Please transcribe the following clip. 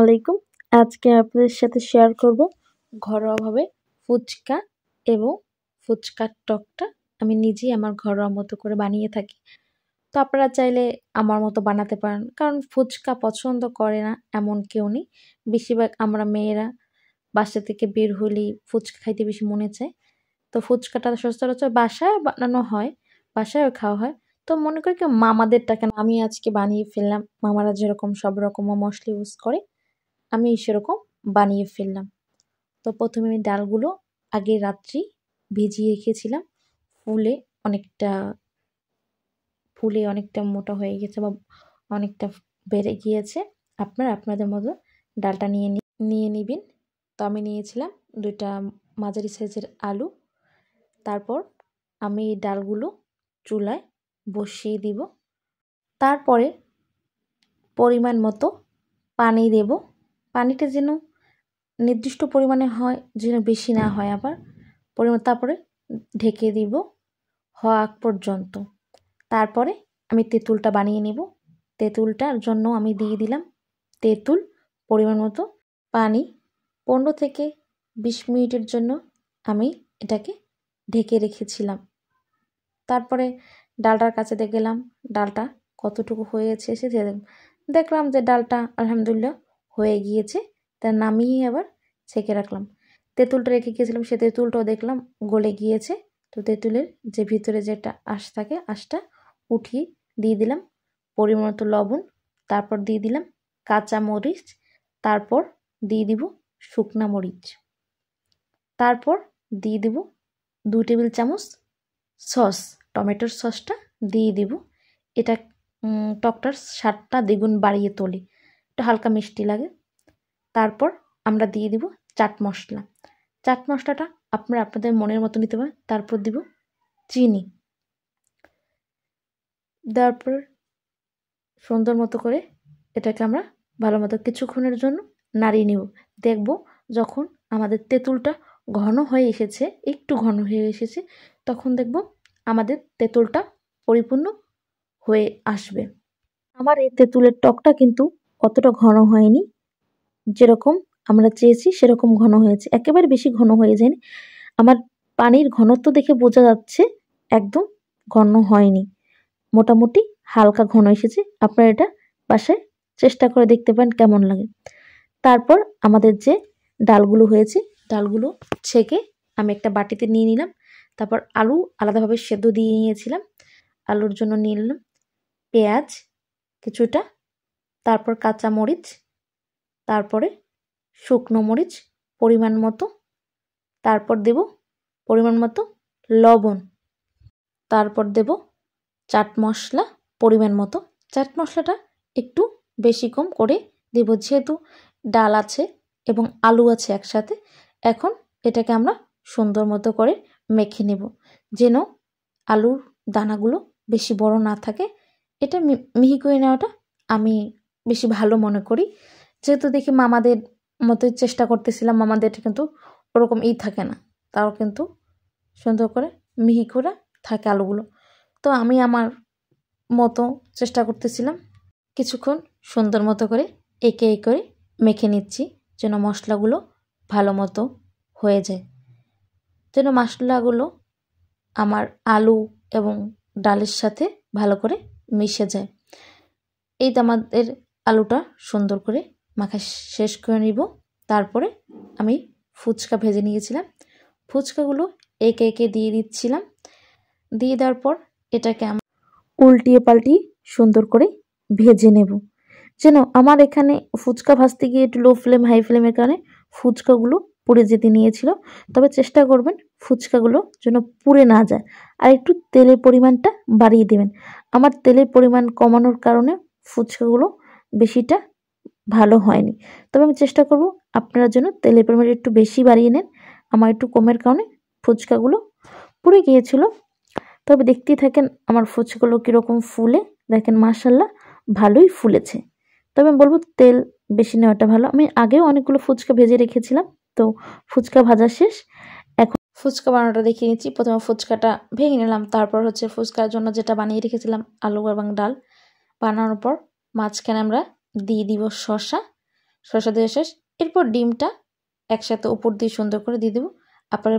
আলাইকুম। আজকে আপনাদের সাথে শেয়ার করব ঘরোয়াভাবে ফুচকা এবং ফুচকার টকটা আমি নিজেই আমার ঘরোয়া মতো করে বানিয়ে থাকি। তো আপনারা চাইলে আমার মতো বানাতে পারেন, কারণ ফুচকা পছন্দ করে না এমন কেউ নেই। বেশিরভাগ আমরা মেয়েরা বাসা থেকে বের হলেই ফুচকা খাইতে বেশি মনে চায়। তো ফুচকাটা সচরাচর বাসায় বানানো হয়, বাসায়ও খাওয়া হয়। তো মনে করি কি মামাদেরটা কেন আমি আজকে বানিয়ে ফেললাম। মামারা যেরকম সব রকম মশলা ইউজ করে আমি সেরকম বানিয়ে ফেললাম। তো প্রথমে আমি ডালগুলো আগে রাত্রি ভিজিয়ে রেখেছিলাম। ফুলে অনেকটা মোটা হয়ে গেছে বা অনেকটা বেড়ে গিয়েছে। আপনারা আপনাদের মতো ডালটা নিয়ে নিবেন। তো আমি নিয়েছিলাম 2টা মাঝারি সাইজের আলু। তারপর আমি এই ডালগুলো চুলায় বসিয়ে দিব। তারপরে পরিমাণ মতো পানি দেব। পানিটা যেন নির্দিষ্ট পরিমাণে হয়, যেন বেশি না হয় আবার পরিমাণ। তারপরে ঢেকে দিব হওয়া আগ পর্যন্ত। তারপরে আমি তেঁতুলটা বানিয়ে নেব। তেঁতুলটার জন্য আমি দিয়ে দিলাম তেঁতুল পরিমাণ মতো, পানি। 15 থেকে 20 মিনিটের জন্য আমি এটাকে ঢেকে রেখেছিলাম। তারপরে ডালটার কাছে গেলাম, ডালটা কতটুকু হয়েছে সে দেখলাম যে ডালটা আলহামদুলিল্লাহ হয়ে গিয়েছে। তা নামিয়ে আবার ছেঁকে রাখলাম। তেঁতুলটা রেখে গিয়েছিলাম, সে তেঁতুলটাও দেখলাম গলে গিয়েছে। তো তেঁতুলের যে ভিতরে যেটা আঁশ থাকে, আঁশটা উঠিয়ে দিয়ে দিলাম পরিমাণ মতো লবণ। তারপর দিয়ে দিলাম কাঁচা মরিচ। তারপর দিয়ে দিব শুকনা মরিচ। তারপর দিয়ে দিব 2 টেবিল চামচ সস, টমেটোর সসটা দিয়ে দিব। এটা টকটার স্বাদটা দ্বিগুণ বাড়িয়ে তোলে, একটু হালকা মিষ্টি লাগে। তারপর আমরা দিয়ে দিব চাট মশলা। চাট মশলাটা আপনারা আপনাদের মনের মতো নিতে পারেন। তারপর দিব চিনি। দেওয়ার পর সুন্দর মতো করে এটাকে আমরা ভালো মতো কিছুক্ষণের জন্য নাড়িয়ে নেব। দেখব যখন আমাদের তেঁতুলটা ঘন হয়ে এসেছে, একটু ঘন হয়ে এসেছে, তখন দেখব আমাদের তেঁতুলটা পরিপূর্ণ হয়ে আসবে। আমার এই তেঁতুলের টকটা কিন্তু অতটা ঘন হয়নি, যেরকম আমরা চেয়েছি সেরকম ঘন হয়েছে, একেবারে বেশি ঘন হয়ে যায়নি। আমার পানির ঘনত্ব দেখে বোঝা যাচ্ছে একদম ঘন হয়নি, মোটামুটি হালকা ঘন এসেছে। আপনারা এটা বাসায় চেষ্টা করে দেখতে পারেন কেমন লাগে। তারপর আমাদের যে ডালগুলো হয়েছে, ডালগুলো ছেঁকে আমি একটা বাটিতে নিয়ে নিলাম। তারপর আলু আলাদাভাবে সেদ্ধ দিয়ে নিয়েছিলাম, আলুর জন্য নিয়ে নিলাম পেঁয়াজ কিছুটা, তারপর কাঁচা মরিচ, তারপরে শুকনো মরিচ পরিমাণ মতো, তারপর দেব পরিমাণ মতো লবণ, তারপর দেব চাট মশলা পরিমাণ মতো। চাট মশলাটা একটু বেশি কম করে দেব, যেহেতু ডাল আছে এবং আলু আছে একসাথে। এখন এটাকে আমরা সুন্দর মতো করে মেখে নেব, যেন আলুর দানাগুলো বেশি বড় না থাকে। এটা মিহি করে নেওয়াটা আমি বেশি ভালো মনে করি, যেহেতু দেখি মামাদের মতোই চেষ্টা করতেছিলাম। মামাদের কিন্তু ওরকম থাকে না, তাও কিন্তু সুন্দর করে মিহি করে থাকে আলুগুলো। তো আমি আমার মতো চেষ্টা করতেছিলাম। কিছুক্ষণ সুন্দর মতো করে একে করে মেখে নিচ্ছি, যেন মশলাগুলো ভালো মতো হয়ে যায়, যেন মশলাগুলো আমার আলু এবং ডালের সাথে ভালো করে মিশে যায়। এই তো আমাদের আলুটা সুন্দর করে মাখা শেষ করে নিব। তারপরে আমি ফুচকা ভেজে নিয়েছিলাম, ফুচকাগুলো একে দিয়ে দিচ্ছিলাম। দিয়ে দেওয়ার পর এটাকে আমি উল্টিয়ে পাল্টিয়ে সুন্দর করে ভেজে নেব। যেন আমার এখানে ফুচকা ভাজতে গিয়ে একটু লো ফ্লেম হাই ফ্লেমের কারণে ফুচকাগুলো পুড়ে যেতে নিয়েছিল। তবে চেষ্টা করবেন ফুচকাগুলো যেন পুড়ে না যায়, আর একটু তেলের পরিমাণটা বাড়িয়ে দেবেন। আমার তেলের পরিমাণ কমানোর কারণে ফুচকাগুলো বেশিটা ভালো হয়নি। তবে আমি চেষ্টা করব আপনারা যেন তেলের পরিমাণ একটু বেশি বাড়িয়ে নেন। আমার একটু কমের কারণে ফুচকাগুলো পুড়ে গিয়েছিল। তবে দেখতেই থাকেন আমার ফুচকাগুলো কীরকম ফুলে। দেখেন মাশাল্লাহ ভালোই ফুলেছে। তবে আমি বলবো তেল বেশি নেওয়াটা ভালো। আমি আগেও অনেকগুলো ফুচকা ভেজে রেখেছিলাম, তো ফুচকা ভাজা শেষ। এখন ফুচকা বানানোটা দেখিয়ে নিচ্ছি। প্রথমে ফুচকাটা ভেঙে নিলাম, তারপর ফুচকার জন্য যেটা বানিয়ে রেখেছিলাম আলু এবং ডাল বানানোর পর মাঝখানে আমরা দিয়ে দিব শসা। শসা দেওয়া শেষ। এরপর ডিমটা একসাথে উপর দিয়ে সুন্দর করে দিয়ে দেবো। আপনারা